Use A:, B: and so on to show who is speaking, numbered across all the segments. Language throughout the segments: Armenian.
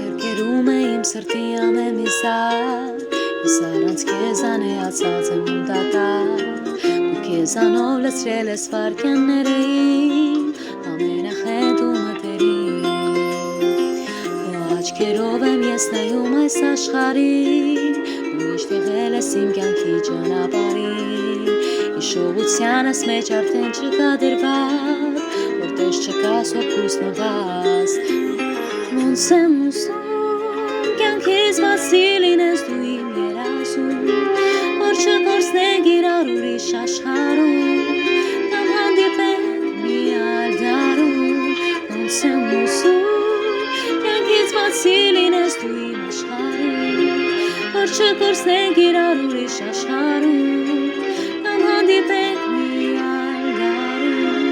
A: Ձեռքերում է իմ սրտի ամեն մի սար, Ես առանց քեզ անեացած եմ ու դատարկ, Դու քեզանով լցրել ես վայրկյանները իմ ամենախենթ ու մտերիմ, Քո աչքերով եմ ես նայում այս աշխարհին, Դու միշտ եղել ես իմ կյանքի ճանապարհին, Հիշողությանս մեջ արդեն չկա դրված, Որտեղ չկաս հոգուս նվազ, Ոնց եմ ուզում կյանքից բացի լինես դու իմ երազում, Որ չկորցնենք իրար ուրիշ աշխարհում, Կամ հանդիպենք մի այլ դարում, Ոնց եմ ուզում կյանքից բացի լինես դու իմ աշխարհում, Որ չկորցնենք իրար ուրիշ աշխարհում, Կամ հանդիպենք մի այլ դարում,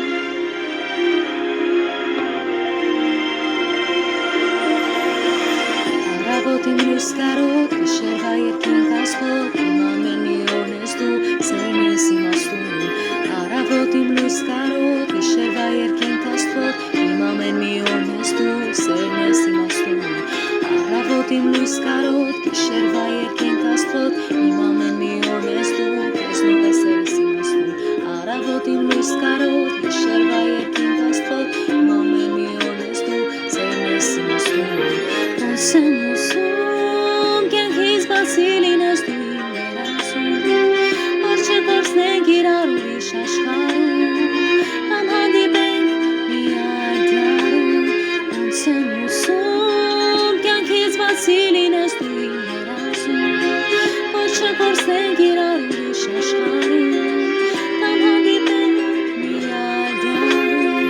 A: Առավոտին լույս կարոտ, գիշերվա երկինք աստղոտ, Իմ ամեն մի օրն ես դու, սերն ես իմաստուն, Առավոտին լույս կարոտ, գիշերվա երկինք աստղոտ, Իմ ամեն մի օրն ես դու, սերն ես իմաստուն, Առավոտին լույս կարոտ, գիշերվա երկինք աստղոտ, Իմ ամեն մի օրն ես դու, քեզնով է սերս իմաստուն, Առավոտին լույս կարոտ, գիշերվա երկինք աստղոտ, Իմ ամեն մի օրն ես դու, սերն ես իմաստուն, Ոնց եմ ուզում կյանքից բացի լինես դու իմ երազում, Որ չկորցնենք իրար ուրիշ աշխարհում, Կամ հանդիպենք մի այլ դարում, Ոնց եմ ուզում կյանքից բացի լինես դու իմ երազում, Որ չկորցնենք իրար ուրիշ աշխարհում, Կամ հանդիպենք մի այլ դարում,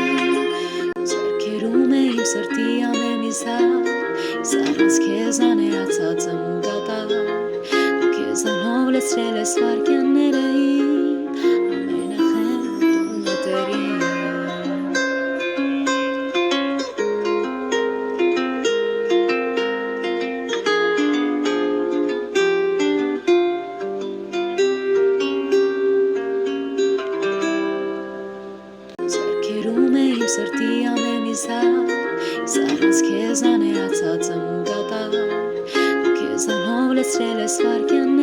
A: Ձեռքերում է իմ սրտի ամեն մի սար, Ես առանց քեզ անեացած եմ ու դատարկ, Դու քեզանով լցրել ես վայրկյանները իմ ամենախենթ ու մտերիմ, Ձեռքերում է իմ սրտի ամեն մի սար, Ես առանց քեզ անեացած եմ ու դատարկ, Դու քեզանով լցրել ես վայրկյանները